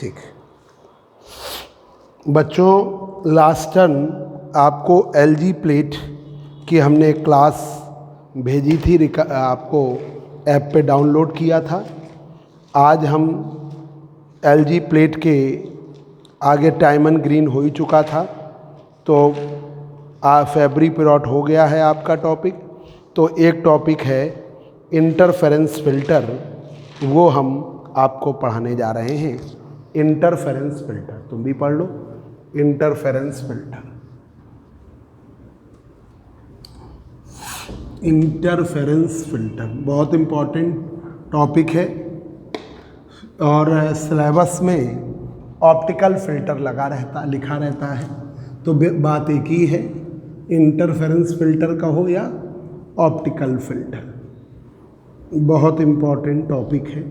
ठीक। बच्चों, last term आपको एलजी प्लेट की हमने क्लास भेजी थी, आपको ऐप पे डाउनलोड किया था। आज हम एलजी प्लेट के आगे टाइमन ग्रीन हो ही चुका था, तो फेब्री पीरियड हो गया है आपका टॉपिक। तो एक टॉपिक है इंटरफेरेंस फिल्टर, वो हम आपको पढ़ाने जा रहे हैं। इंटरफेरेंस फिल्टर तुम भी पढ़ लो। इंटरफेरेंस फिल्टर, इंटरफेरेंस फिल्टर बहुत इम्पॉर्टेंट टॉपिक है और सिलेबस में ऑप्टिकल फिल्टर लिखा रहता है। तो बात एक ही है, इंटरफेरेंस फिल्टर का हो या ऑप्टिकल फिल्टर, बहुत इम्पॉर्टेंट टॉपिक है।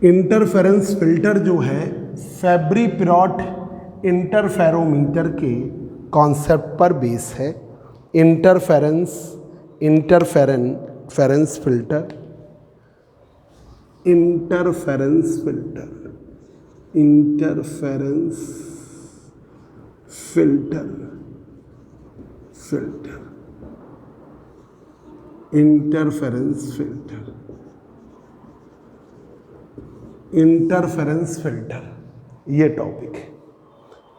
इंटरफेरेंस फिल्टर जो है फेब्री पीरियड इंटरफेरोमीटर के कॉन्सेप्ट पर बेस है। Interference filter, interference filter, interference filter, interference filter, interference filter, ये टॉपिक है।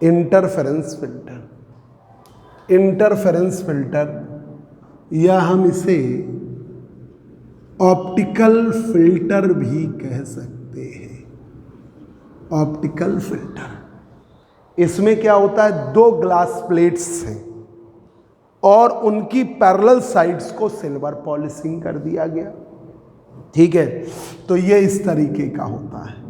इंटरफेरेंस फिल्टर, इंटरफेरेंस फिल्टर या हम इसे ऑप्टिकल फिल्टर भी कह सकते हैं। ऑप्टिकल फिल्टर, इसमें क्या होता है, दो ग्लास प्लेट्स हैं और उनकी पैरेलल साइड्स को सिल्वर पॉलिशिंग कर दिया गया। ठीक है, तो ये इस तरीके का होता है।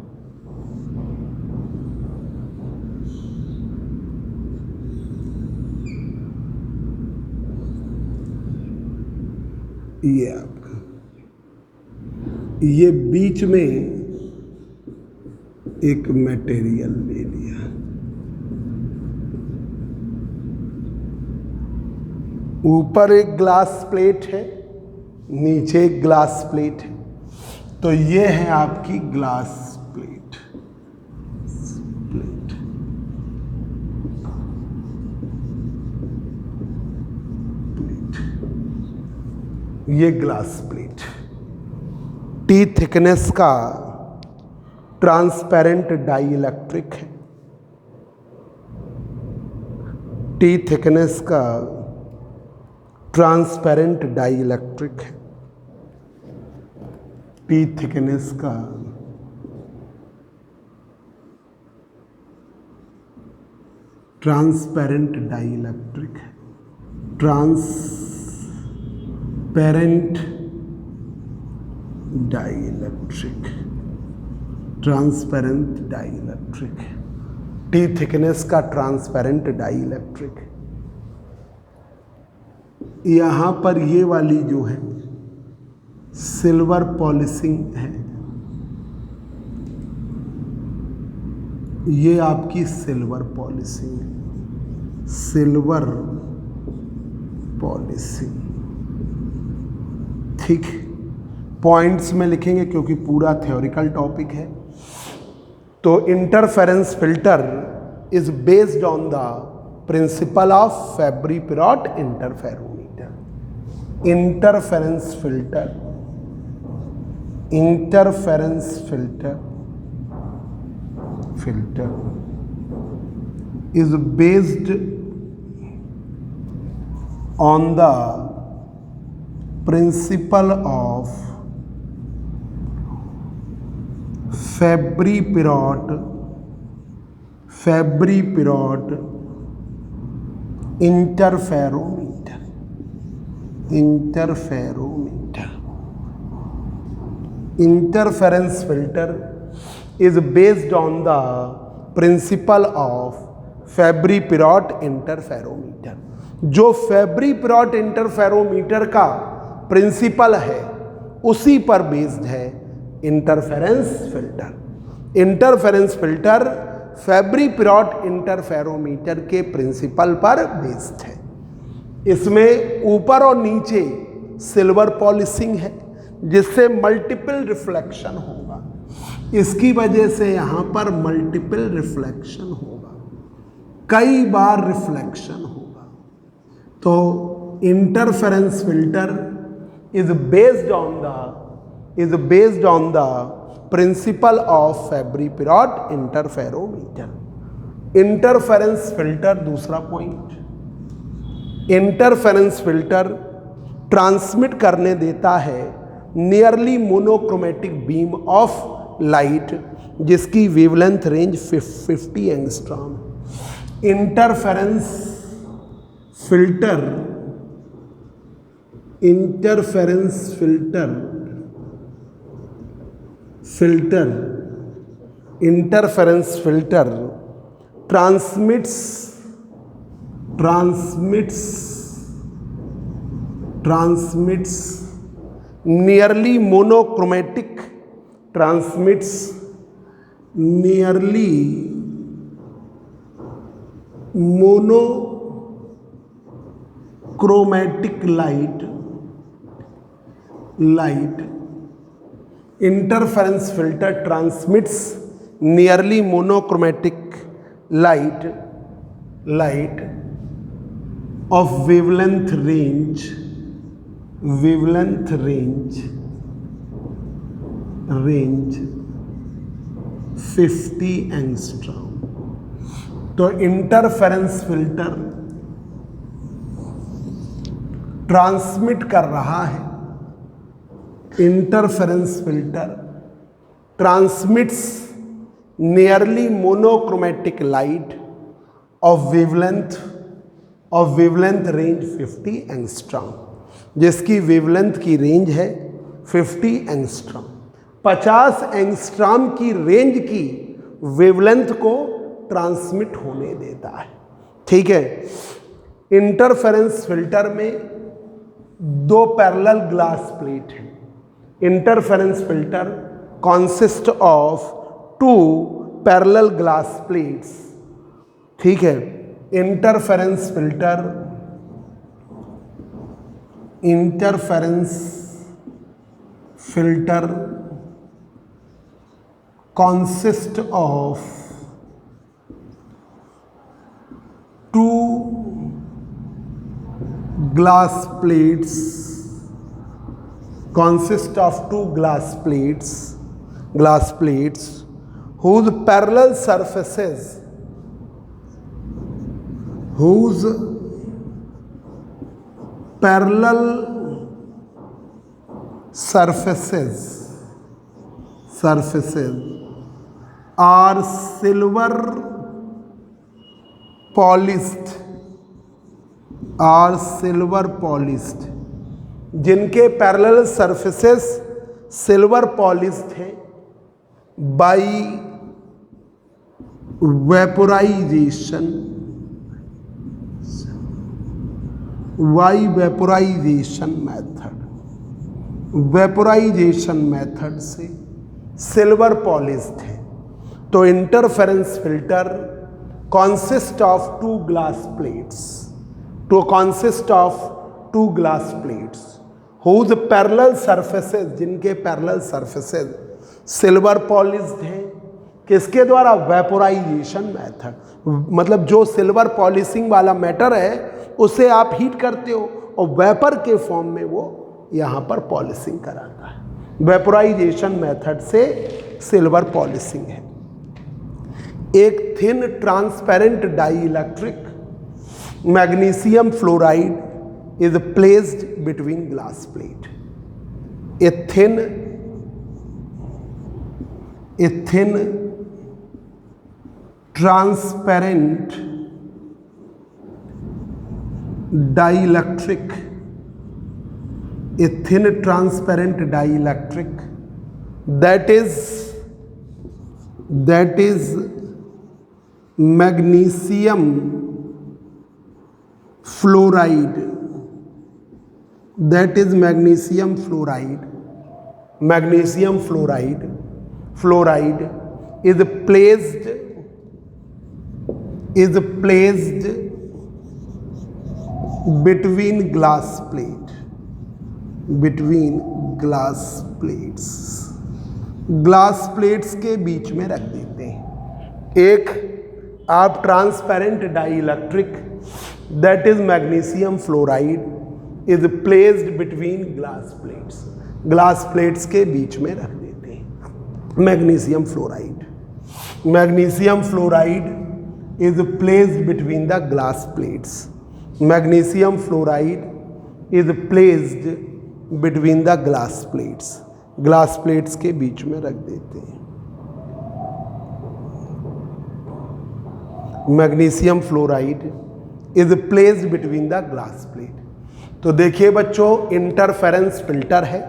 ये आपका, ये बीच में एक मटेरियल ले लिया, ऊपर एक ग्लास प्लेट है, नीचे एक ग्लास प्लेट है। तो ये है आपकी ग्लास प्लेट, ये ग्लास प्लेट टी थिकनेस का ट्रांसपेरेंट डाई इलेक्ट्रिक है। टी थिकनेस का ट्रांसपेरेंट डाई इलेक्ट्रिक है। टी थिकनेस का ट्रांसपेरेंट डाई इलेक्ट्रिक है। Transparent dielectric, transparent dielectric, t thickness का ट्रांसपेरेंट डाई इलेक्ट्रिक। यहां पर ये वाली जो है सिल्वर पॉलिशिंग है, ये आपकी सिल्वर पॉलिशिंग है, सिल्वर पॉलिशिंग। ठीक, पॉइंट्स में लिखेंगे क्योंकि पूरा थ्योरिकल टॉपिक है। तो interference filter is based on the principle of फेब्री period interferometer. Interference filter, interference filter is based on the principle of Fabry période interferometer. Interference filter is based on the principle of Fabry période interferometer। जो फेब्री period interferometer का principal है उसी पर based है interference filter. Interference filter फेब्री period interferometer के principal पर based है। इसमें ऊपर और नीचे सिल्वर पॉलिशिंग है जिससे मल्टीपल रिफ्लेक्शन होगा। इसकी वजह से यहाँ पर मल्टीपल रिफ्लेक्शन होगा, कई बार रिफ्लेक्शन होगा। तो interference filter is based on the principle of Fabry Perot interferometer. Interference filter, दूसरा पॉइंट, इंटरफेरेंस फिल्टर ट्रांसमिट करने देता है nearly monochromatic beam of light जिसकी wavelength range 50 angstrom. Interference filter transmits nearly monochromatic light. Interference filter transmits nearly monochromatic light of wavelength range 50 angstrom. तो interference filter transmit कर रहा है, interference filter transmits nearly monochromatic light of wavelength range 50 angstrom, जिसकी wavelength की range है 50 angstrom. 50 angstrom की range की wavelength को ट्रांसमिट होने देता है। ठीक है। इंटरफेरेंस फिल्टर में दो पैरेलल ग्लास प्लेट हैं। Interference filter consist of 2 parallel glass plates. ठीक है। Interference filter consist of 2 glass plates whose parallel surfaces are silver polished, जिनके पैरेलल सरफेसेस सिल्वर पॉलिश्ड हैं बाई वेपोराइजेशन मेथड से silver polished है। तो interference filter consist of 2 glass plates whose parallel surfaces, जिनके parallel surfaces silver polished हैं। किसके द्वारा? Vaporization method. मतलब जो सिल्वर पॉलिशिंग वाला मैटर है उसे आप हीट करते हो और वेपर के फॉर्म में वो यहाँ पर पॉलिशिंग कराता है। वेपोराइजेशन मेथड से सिल्वर पॉलिशिंग है। एक thin transparent dielectric magnesium fluoride is placed between glass plate. A thin transparent dielectric that is magnesium fluoride is placed between glass plates glass plates के बीच में रख देते हैं। एक आप transparent dielectric that is magnesium fluoride is placed between glass plates के बीच में रख देते हैं। Magnesium fluoride is placed between the glass plates. Magnesium fluoride is placed between the glass plates. Glass plates के बीच में रख देते हैं। Magnesium fluoride is placed between the glass plate. तो देखिए बच्चों, इंटरफेरेंस फिल्टर है,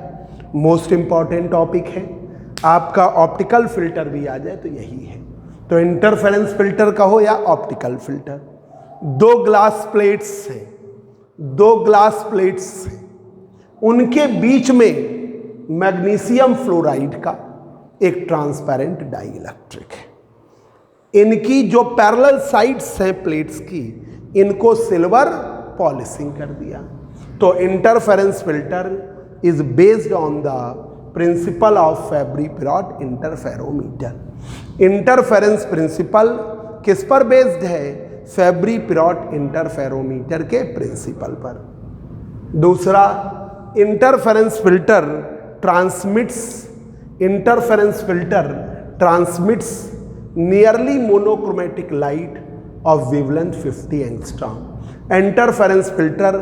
मोस्ट इंपॉर्टेंट टॉपिक है। आपका ऑप्टिकल फिल्टर भी आ जाए तो यही है। तो इंटरफेरेंस फिल्टर कहो या ऑप्टिकल फिल्टर, दो ग्लास प्लेट्स हैं, उनके बीच में मैग्नीशियम फ्लोराइड का एक ट्रांसपेरेंट डाइइलेक्ट्रिक है। इनकी जो पैरेलल साइड्स हैं प्लेट्स की, इनको सिल्वर पॉलिशिंग कर दिया। तो interference filter is based on the principle of Fabry Perot interferometer. Interference principle किस पर बेस्ड है? फैब्री-पिरॉट इंटरफेरोमीटर के प्रिंसिपल पर। दूसरा, interference filter transmits nearly monochromatic light of wavelength 50 angstrom. Interference filter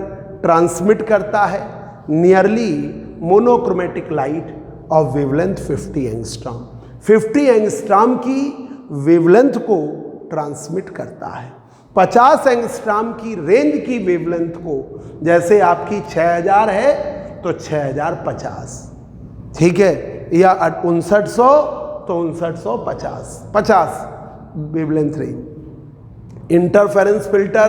transmit करता है nearly monochromatic light of wavelength 50 angstrom. 50 angstrom की wavelength को ट्रांसमिट करता है। 50 एंगस्ट्रॉम की रेंज की वेवलेंथ को, जैसे आपकी 6000 है तो 6050, ठीक है, या 5900 तो 5950 wavelength range. Interference filter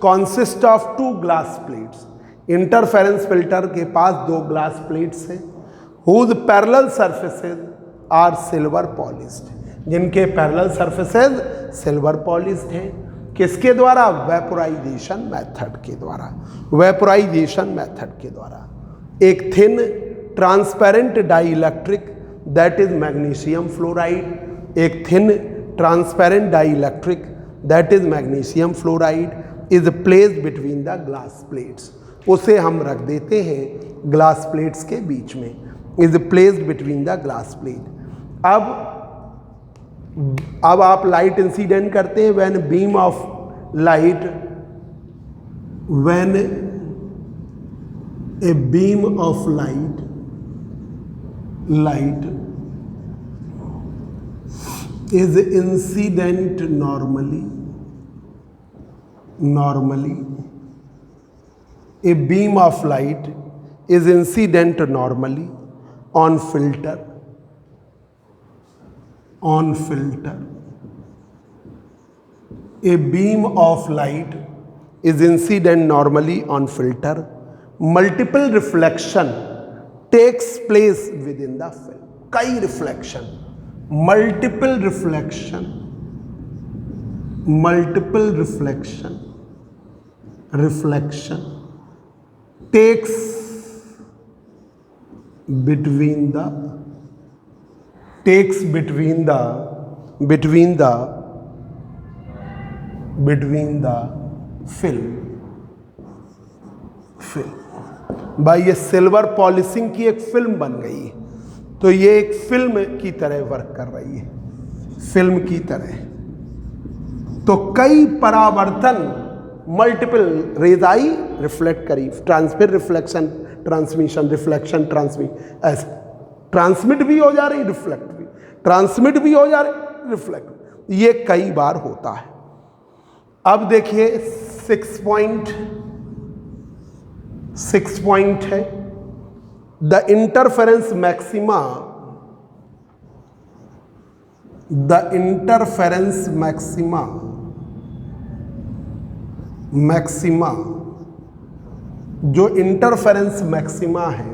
consist of 2 glass plates. Interference filter के पास 2 ग्लास प्लेट्स हैं whose parallel surfaces are silver polished, जिनके पैरेलल सरफेसेज सिल्वर पॉलिश्ड हैं। किसके द्वारा? वेपोराइजेशन मेथड के द्वारा। एक thin transparent dielectric that is magnesium fluoride, एक thin transparent dielectric that is magnesium fluoride is placed between the glass plates. उसे हम रख देते हैं ग्लास प्लेट्स के बीच में, is placed between the glass plate. अब आप लाइट इंसिडेंट करते हैं। When beam of light, when a beam of light is incident normally a beam of light is incident normally on filter. A beam of light is incident normally on filter. Multiple reflection takes place within the film. कई reflection, multiple reflection takes between the film। भाई ये silver polishing की एक film बन गई है, तो ये एक फिल्म की तरह वर्क कर रही है, फिल्म की तरह। तो कई परावर्तन, मल्टीपल रेज आई, रिफ्लेक्ट करी, ट्रांसमिट, रिफ्लेक्शन, ट्रांसमिशन, रिफ्लेक्शन, ऐसे ट्रांसमिट भी हो जा रही, रिफ्लेक्ट भी, ट्रांसमिट भी हो जा रही, रिफ्लेक्ट, ये कई बार होता है। अब देखिए 6 पॉइंट है। द इंटरफेरेंस मैक्सिमा, जो इंटरफेरेंस मैक्सिमा है,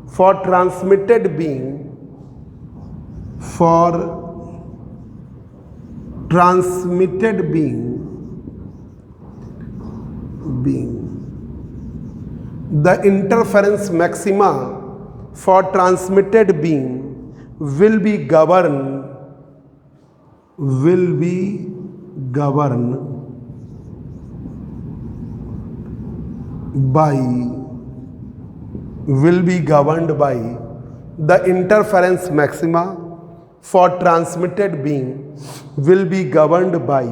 for transmitted beam, the interference maxima for transmitted beam will be govern by the interference maxima for transmitted beam will be governed by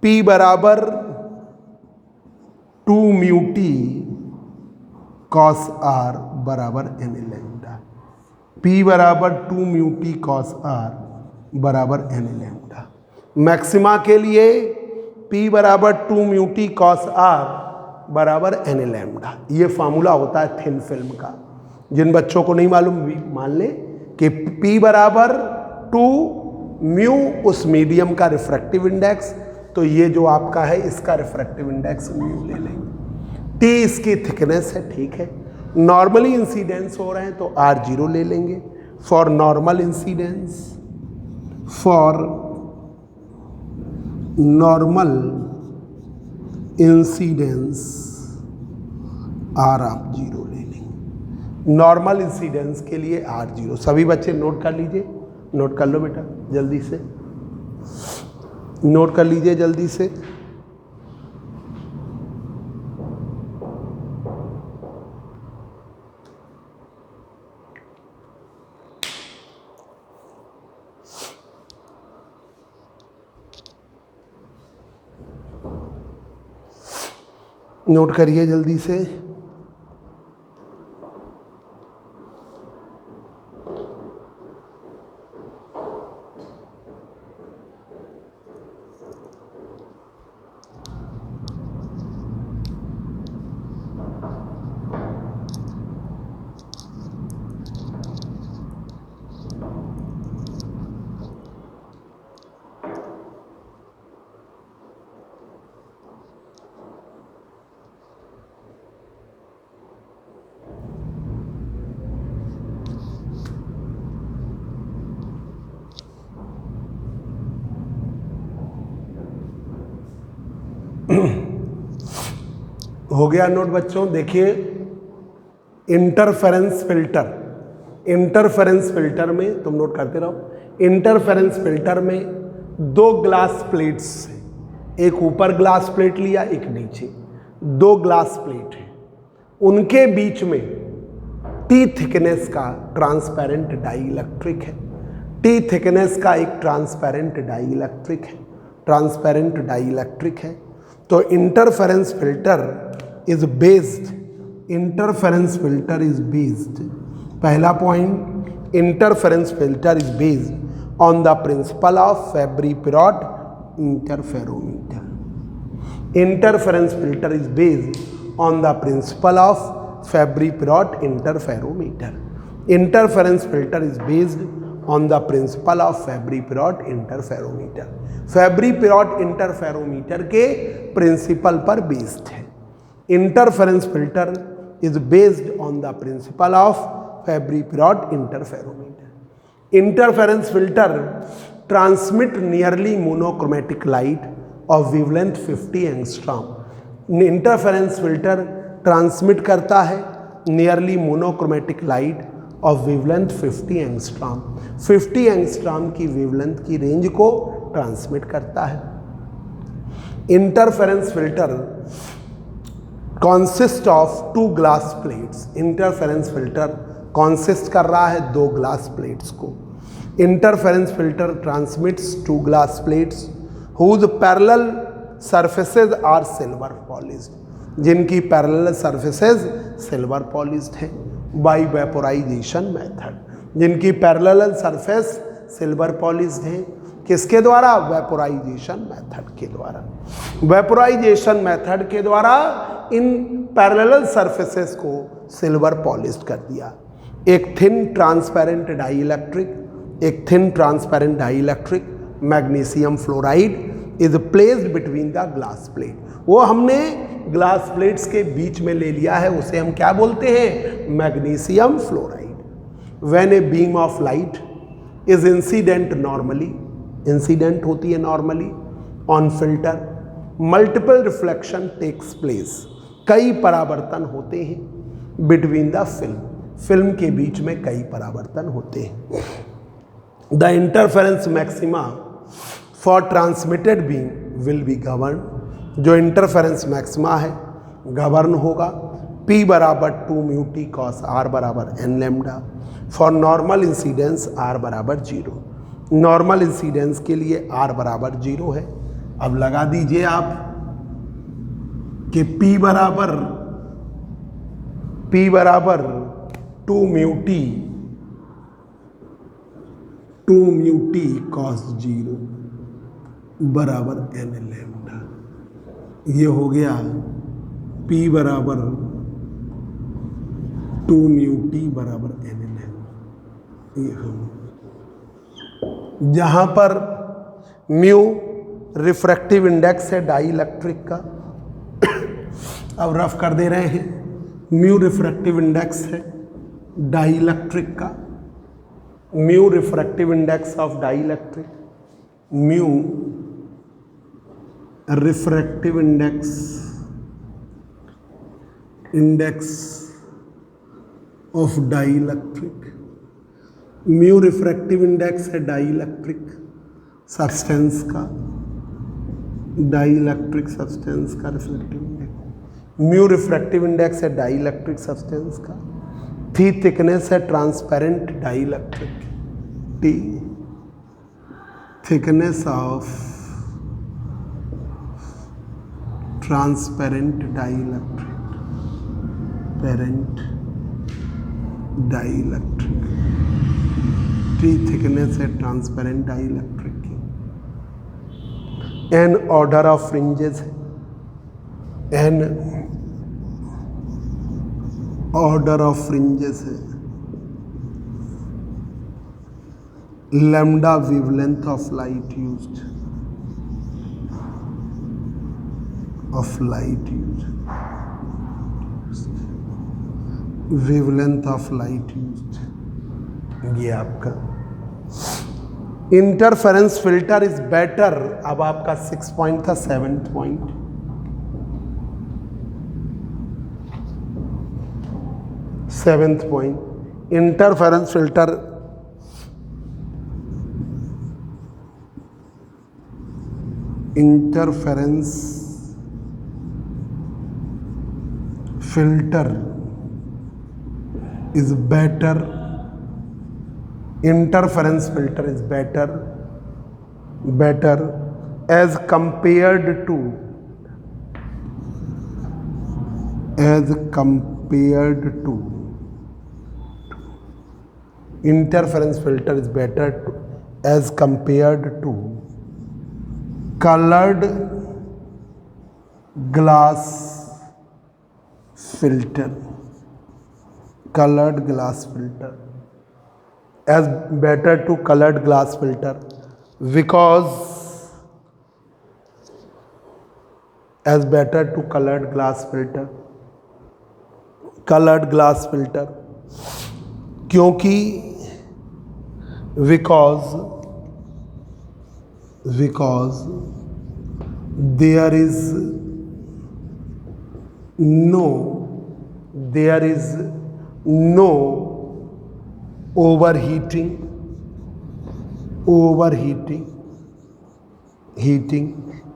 P बराबर 2 म्यू टी cos r बराबर n lambda. P बराबर 2 mu T cos r बराबर n lambda. Maxima के लिए P बराबर 2 mu T cos r बराबर n lambda. ये formula होता है थिन फिल्म का। जिन बच्चों को नहीं मालूम भी मान ले कि P बराबर 2 म्यू उस मीडियम का रिफ्रैक्टिव इंडेक्स, तो ये जो आपका है इसका रिफ्रैक्टिव इंडेक्स म्यू ले लेंगे। T इसकी थिकनेस है, ठीक है। नॉर्मली इंसिडेंस हो रहे हैं तो R0 ले लेंगे। फॉर नॉर्मल इंसिडेंस, R आप 0 ले लेंगे। नॉर्मल इंसिडेंस के लिए R0। सभी बच्चे नोट कर लीजिए, नोट कर लो बेटा जल्दी से, नोट कर लीजिए जल्दी से। नोट करिए जल्दी से। हो गया नोट बच्चों। देखिए इंटरफेरेंस फिल्टर में तुम नोट करते रहो। इंटरफेरेंस फिल्टर में दो ग्लास प्लेट्स हैं, एक ऊपर ग्लास प्लेट लिया, एक नीचे, दो ग्लास प्लेट है, उनके बीच में टी थिकनेस का ट्रांसपेरेंट डाइइलेक्ट्रिक है। टी थिकनेस का एक ट्रांसपेरेंट डाइइलेक्ट्रिक है। तो इंटरफेरेंस फिल्टर इज बेस्ड, पहला point, interference filter is based on the principle of Fabry-Perot interferometer. Interference filter is based on the principle of Fabry-Perot interferometer. Interference filter is based on the principle of Fabry-Perot interferometer. Fabry-Perot interferometer के principal पर based है। Interference filter is based on the principle of Fabry-Perot interferometer. Interference filter transmit nearly monochromatic light of wavelength 50 angstrom. Interference filter transmit करता है nearly monochromatic light of wavelength 50 angstrom. 50 angstrom की wavelength की range को transmit करता है। Interference filter consist of 2 glass plates. Interference filter consist कर रहा है 2 ग्लास प्लेट्स को। Interference filter transmits 2 glass plates whose parallel surfaces are silver polished, जिनकी पैरेलल सरफेसेज सिल्वर पॉलिश्ड है। बाय वेपोराइजेशन मेथड, जिनकी पैरेलल सरफेस सिल्वर पॉलिश्ड है। किसके द्वारा? वेपोराइजेशन मेथड के द्वारा। वेपोराइजेशन मेथड के द्वारा इन पैरेलल सरफेसेस को सिल्वर पॉलिश्ड कर दिया। एक thin transparent dielectric magnesium fluoride is placed between the glass plate. वो हमने ग्लास प्लेट्स के बीच में ले लिया है, उसे हम क्या बोलते हैं? Magnesium fluoride. When a beam of light is incident होती है normally on filter, multiple reflection takes place, कई परावर्तन होते हैं बिटवीन द फिल्म, फिल्म के बीच में कई परावर्तन होते हैं। The interference maxima for transmitted beam will be govern, जो इंटरफेरेंस मैक्सिमा है गवर्न होगा P बराबर 2 म्यू टी कॉस R बराबर n lambda, for normal incidence R बराबर 0। नॉर्मल इंसिडेंस के लिए R बराबर 0 है। अब लगा दीजिए आप कि P बराबर 2 म्यू टी कॉस 0 बराबर n लेमडा। ये हो गया P बराबर 2 म्यू टी बराबर n लेमडा। जहाँ पर म्यू रिफ्रैक्टिव इंडेक्स है डाइइलेक्ट्रिक का, अब रफ कर दे रहे हैं। म्यू रिफ्रैक्टिव इंडेक्स है डाइइलेक्ट्रिक का, mu refractive index of dielectric, mu refractive index of dielectric, mu refractive index है डाइइलेक्ट्रिक सब्सटेंस का, डाइइलेक्ट्रिक सब्सटेंस का refractive index, mu refractive index है डाइइलेक्ट्रिक सब्सटेंस का, थी थिकनेस है transparent dielectric, T thickness of transparent dielectric, parent dielectric, T thickness है transparent dielectric की। N order of fringes है, एन ऑर्डर ऑफ फ्रिंजेस है, lambda wavelength of light used, wavelength of light used. ये आपका interference filter is better. अब आपका 6 point था, 7 point, seventh point, interference filter is better, interference filter is better as compared to interference filter is better as compared to colored glass filter, as better to colored glass filter because as better to colored glass filter क्योंकि because there is no overheating,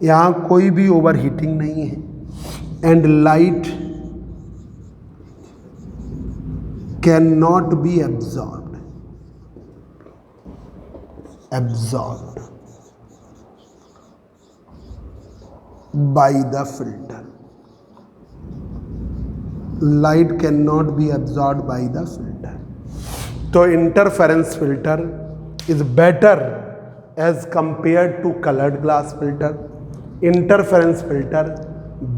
यहाँ कोई भी overheating नहीं है, and light can not B absorbed by the filter. Light cannot be absorbed by the filter. तो interference filter is better as compared to coloured glass filter. Interference filter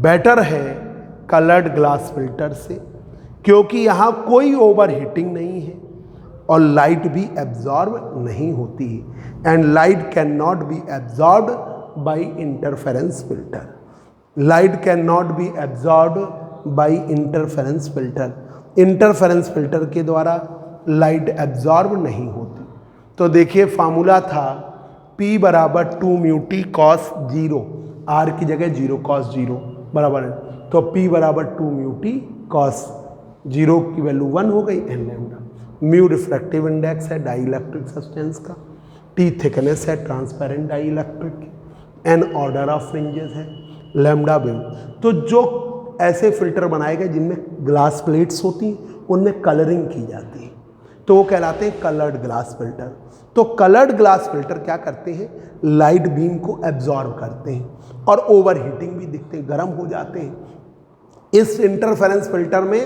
better है coloured glass filter से, क्योंकि यहाँ कोई over heating नहीं है और light भी एब्जॉर्ब नहीं होती है, and light can not B absorbed by interference filter. Light can not B absorbed by interference filter. Interference filter के द्वारा लाइट एब्जॉर्ब नहीं होती। तो देखिए फार्मूला था P बराबर 2 म्यू टी कॉस 0, R की जगह 0 कॉस 0 बराबर है, तो P बराबर 2 म्यू टी कॉस जीरो की वैल्यू 1 हो गई, n lambda. Mu refractive index है डाई इलेक्ट्रिक सब्सटेंस का, टी थिकनेस है ट्रांसपेरेंट डाई इलेक्ट्रिक की, एन ऑर्डर ऑफ फ्रिंजेस है, लैम्डा वेव। तो जो ऐसे फिल्टर बनाए गए जिनमें ग्लास प्लेट्स होती हैं उनमें कलरिंग की जाती है तो वो कहलाते हैं कलर्ड ग्लास फिल्टर। तो कलर्ड ग्लास फिल्टर क्या करते हैं, लाइट बीम को एब्जॉर्ब करते हैं और ओवर हीटिंग भी दिखते हैं, गर्म हो जाते हैं। इस इंटरफेरेंस फिल्टर में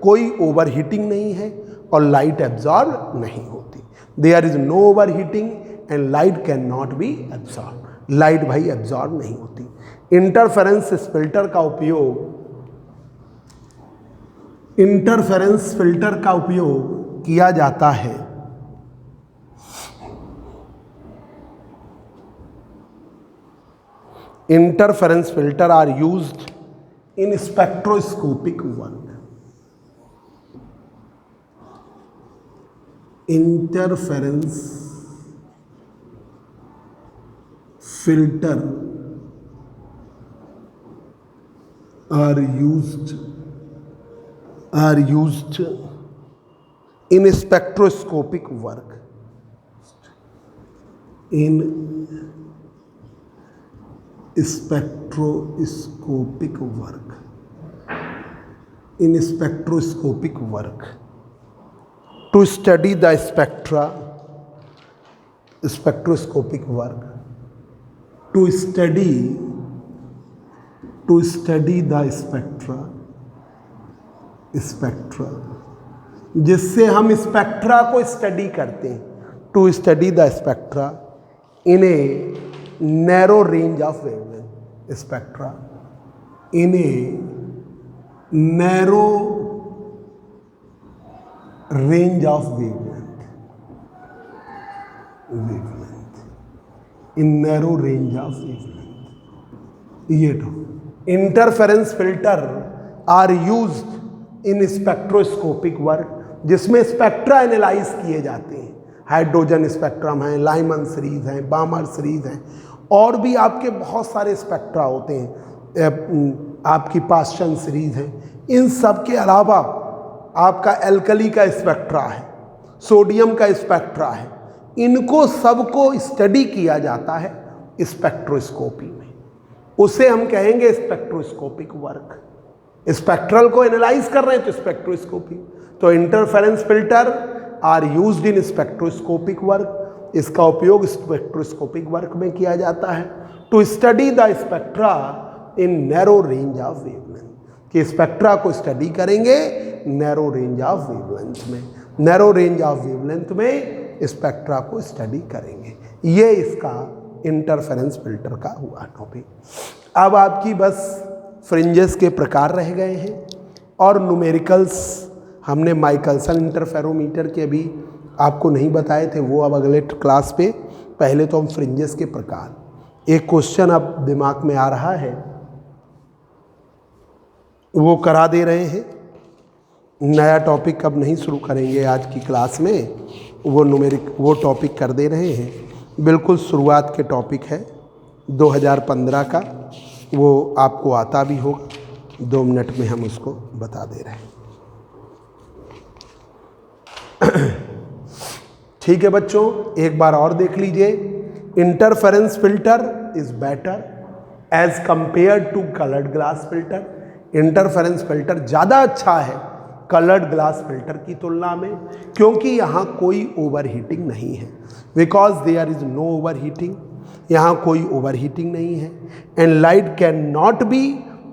कोई ओवर हीटिंग नहीं है और लाइट एब्जॉर्ब नहीं होती। There is no over heating and light can not be absorb. Light भाई एब्जॉर्ब नहीं होती। इंटरफेरेंस फिल्टर का उपयोग किया जाता है interference filter are used in spectroscopic work. Interference filter are used in spectroscopic work. In spectroscopic work. In spectroscopic work. To study the spectra, spectroscopic work. To study the spectra जिससे हम spectra को study करते हैं। To study the spectra in a narrow range of wavelength. Spectra in a narrow range of wavelength. In narrow range of wavelength. ये तो interference filter are used in spectroscopic work, जिसमें spectra analyse किए जाते हैं। Hydrogen spectrum है, Lyman series हैं, Balmer series हैं, और भी आपके बहुत सारे स्पेक्ट्रा होते हैं, आपकी पास्चन सीरीज हैं। इन सब के अलावा आपका एल्कली का स्पेक्ट्रा है, सोडियम का स्पेक्ट्रा है। इनको सबको स्टडी किया जाता है स्पेक्ट्रोस्कोपी में। उसे हम कहेंगे स्पेक्ट्रोस्कोपिक वर्क। स्पेक्ट्रल को एनालाइज कर रहे हैं तो स्पेक्ट्रोस्कोपी। तो interference filter are used in spectroscopic work. इसका उपयोग स्पेक्ट्रोस्कोपिक वर्क में किया जाता है। To study the spectra in narrow range of wavelength, कि स्पेक्ट्रा को स्टडी करेंगे नैरो रेंज ऑफ वेवलेंथ में। नैरो रेंज ऑफ वेवलेंथ में स्पेक्ट्रा को स्टडी करेंगे। ये इसका इंटरफेरेंस फिल्टर का हुआ टॉपिक। अब आपकी बस फ्रिंजेस के प्रकार रह गए हैं और न्यूमेरिकल्स हमने माइकलसन इंटरफेरोमीटर के अभी आपको नहीं बताए थे, वो अब अगले क्लास पे। पहले तो हम फ्रिंजेस के प्रकार, एक क्वेश्चन अब दिमाग में आ रहा है वो करा दे रहे हैं। नया टॉपिक अब नहीं शुरू करेंगे आज की क्लास में, वो टॉपिक कर दे रहे हैं। बिल्कुल शुरुआत के टॉपिक है 2015 का, वो आपको आता भी होगा। 2 मिनट में हम उसको बता दे रहे हैं। ठीक है बच्चों, एक बार और देख लीजिए। Interference filter is better as compare to coloured glass filter. Interference filter ज़्यादा अच्छा है कलर्ड ग्लास फिल्टर की तुलना में, क्योंकि यहाँ कोई ओवर हीटिंग नहीं है। Because there is no over heating, यहाँ कोई ओवर हीटिंग नहीं है। And light can not be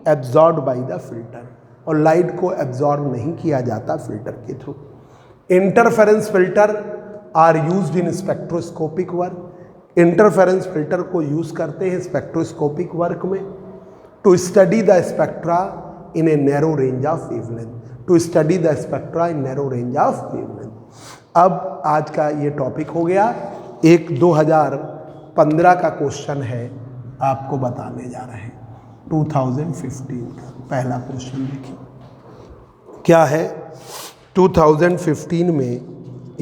absorb by the filter, और लाइट को एब्जॉर्ब नहीं किया जाता फिल्टर के through. Interference filter are used in spectroscopic work. Interference filter को यूज़ करते हैं स्पेक्ट्रोस्कोपिक वर्क में। To study the spectra in a narrow range of wavelength. To study the spectra in narrow range of wavelength. अब आज का ये topic हो गया। एक 2015 का क्वेश्चन है, आपको बताने जा रहे हैं 2015 का पहला क्वेश्चन। देखिए क्या है, 2015 में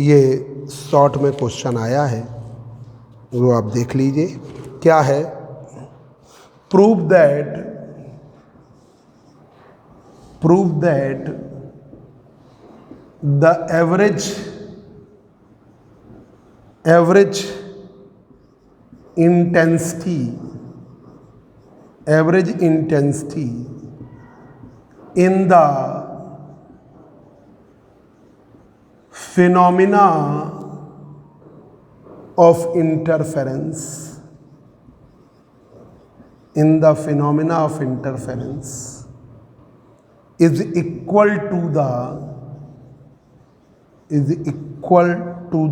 ये शॉर्ट में क्वेश्चन आया है, वो आप देख लीजिए। क्या है, prove that the average intensity in the phenomena of interference is equal to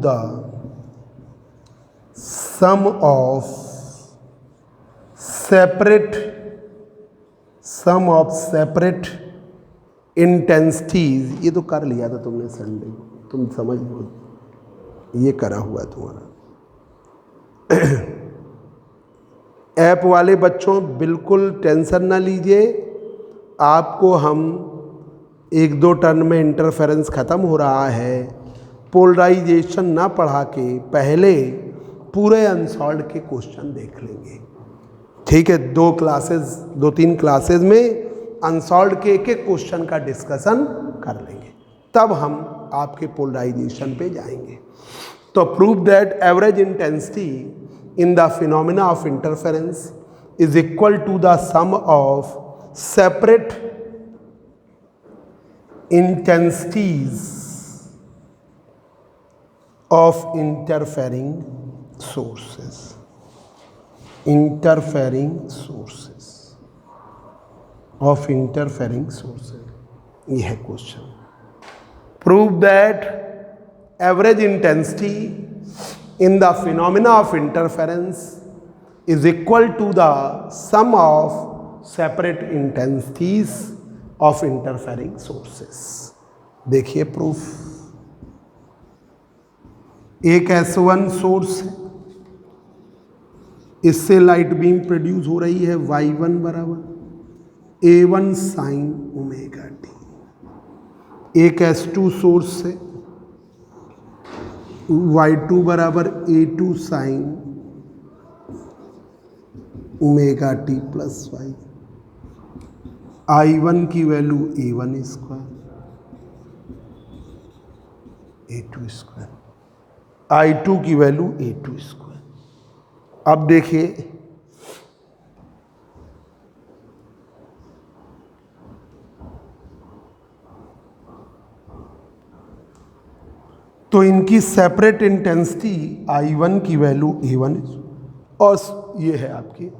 the sum of separate intensities। ये तो कर लिया था तुमने संडे, तुम समझ लो, ये करा हुआ तुम्हारा। ऐप वाले बच्चों बिल्कुल टेंशन ना लीजिए, आपको हम 1-2 टर्न में इंटरफेरेंस ख़त्म हो रहा है। पोलराइजेशन ना पढ़ा के पहले पूरे अनसॉल्व्ड के क्वेश्चन देख लेंगे, ठीक है। 2-3 क्लासेस में अनसॉल्व्ड के एक एक क्वेश्चन का डिस्कशन कर लेंगे, तब हम आपके पोलराइजेशन पे जाएंगे। तो prove that average intensity in the phenomena of interference is equal to the sum of separate intensities of interfering sources। ये है question. Prove that average intensity in the phenomena of interference is equal to the sum of separate intensities of interfering sources. देखिए proof, एक S1 source है, इससे light beam produce हो रही है Y1 बराबर A1 साइन ओमेगा टी। एक S2 source से Y2 बराबर A2 sine omega t plus y. I1 की value A1 square A2 square, I2 की वैल्यू A2 स्क्वायर। अब देखिए तो इनकी सेपरेट इंटेंसिटी I1 की वैल्यू A1 और ये है आपकी।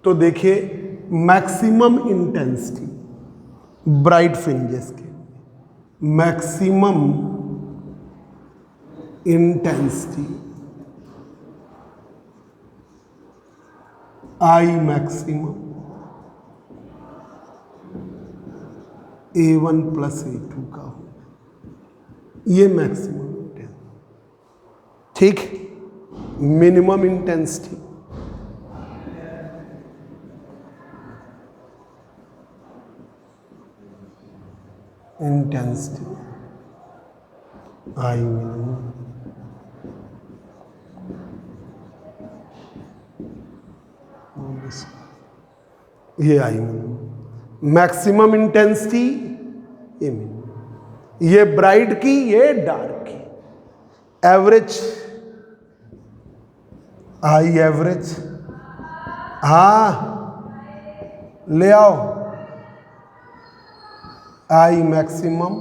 तो देखिए मैक्सिमम इंटेंसिटी ब्राइट फ्रिंजेस के, maximum intensity I maximum A1 plus A2 का हो, ये मैक्सिमम इंटेंसिटी, ठीक। मिनिमम इंटेंसिटी I मिनिमम, ये I मिनिमम। मैक्सिमम इंटेंसिटी ये मिनिमम, ये ब्राइट की, ये डार्क की। एवरेज I एवरेज, हाँ ले आओ, I maximum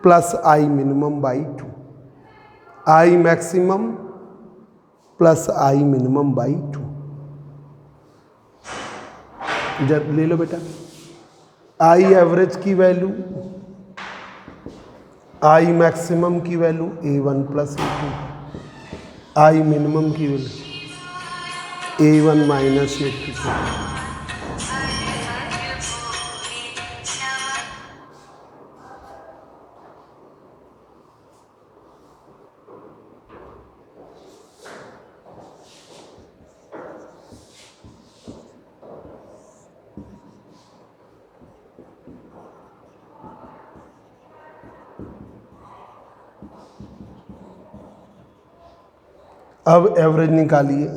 plus I minimum by 2, I maximum plus I minimum by 2। जब ले लो बेटा, I एवरेज की वैल्यू, I मैक्सिमम की value A1 plus A2, I minimum की वैल्यू A1 माइनस A2। अब एवरेज निकालिए,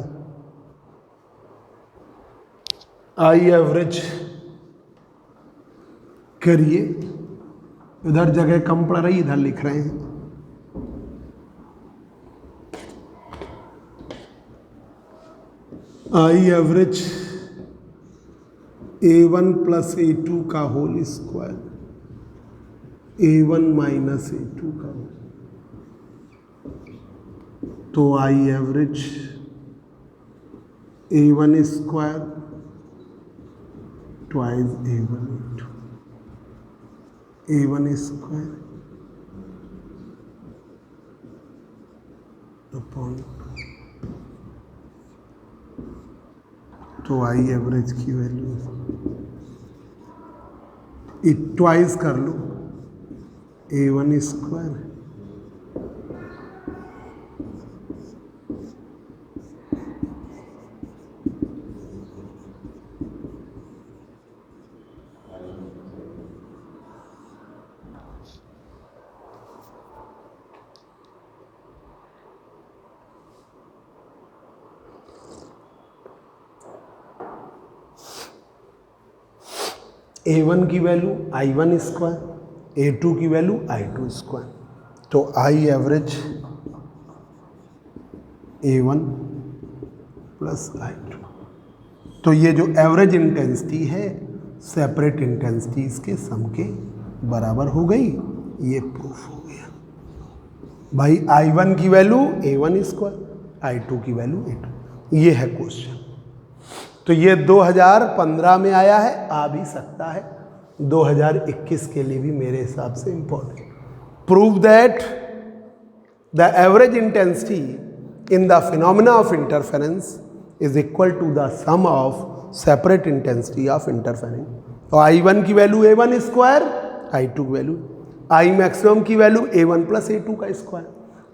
I एवरेज करिए, इधर जगह कम पड़ रही, इधर लिख रहे हैं। I average A1 plus A2 का whole square, A1 minus A2 का, तो I average A1 square twice A1 square upon, तो आई एवरेज की वैल्यू ट्वाइस कर लो A1 स्क्वायर A1 की वैल्यू I1 स्क्वायर, A2 की वैल्यू I2 स्क्वायर, तो I average A1 plus I2। तो ये जो एवरेज इंटेंसिटी है सेपरेट इंटेंसिटीज के सम के बराबर हो गई, ये प्रूफ हो गया भाई। I1 की वैल्यू A1 स्क्वायर, I2 की वैल्यू A2, ये है क्वेश्चन। तो ये 2015 में आया है, आ भी सकता है 2021 के लिए भी मेरे हिसाब से important. Prove that the average intensity in the phenomena of interference is equal to the sum of separate intensity of interference. तो I1 की वैल्यू A1 स्क्वायर, I2 की वैल्यू, आई मैक्सिमम की वैल्यू A1 प्लस A2 का square,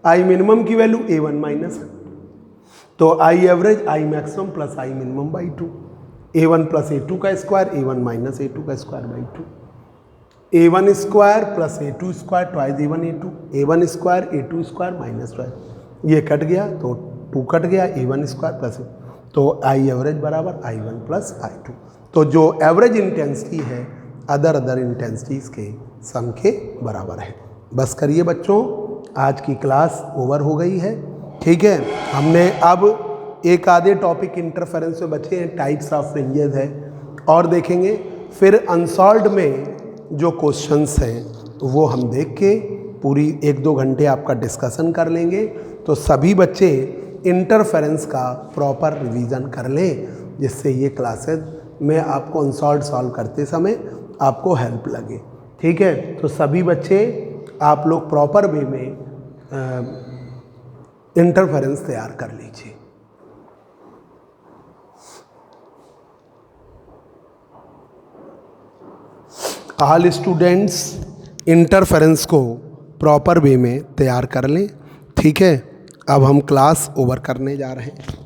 I minimum की value A1 minus, तो I average I maximum plus I minimum by 2, A1 plus A2 का square, A1 minus A2 का square by 2, A1 square plus A2 square twice A1 A2, A1 square A2 square minus twice, ये cut गया तो 2 cut गया, A1 square plus, तो I average बराबर I1 plus I2। तो जो एवरेज इंटेंसिटी है अदर इंटेंसिटीज के सम के बराबर है। बस करिए बच्चों, आज की क्लास ओवर हो गई है, ठीक है। हमने अब एक आधे टॉपिक इंटरफेरेंस में बचे हैं, टाइप्स ऑफ फ्रिंजेस है और देखेंगे, फिर अनसॉल्व्ड में जो क्वेश्चंस हैं वो हम देख के पूरी 1-2 घंटे आपका डिस्कशन कर लेंगे। तो सभी बच्चे इंटरफेरेंस का प्रॉपर रिवीजन कर लें, जिससे ये क्लासेस में आपको अनसॉल्व्ड सॉल्व करते समय आपको हेल्प लगे, ठीक है। तो सभी बच्चे आप लोग प्रॉपर वे में इंटरफेरेंस तैयार कर लीजिए। ऑल स्टूडेंट्स इंटरफेरेंस को प्रॉपर वे में तैयार कर लें, ठीक है। अब हम क्लास ओवर करने जा रहे हैं।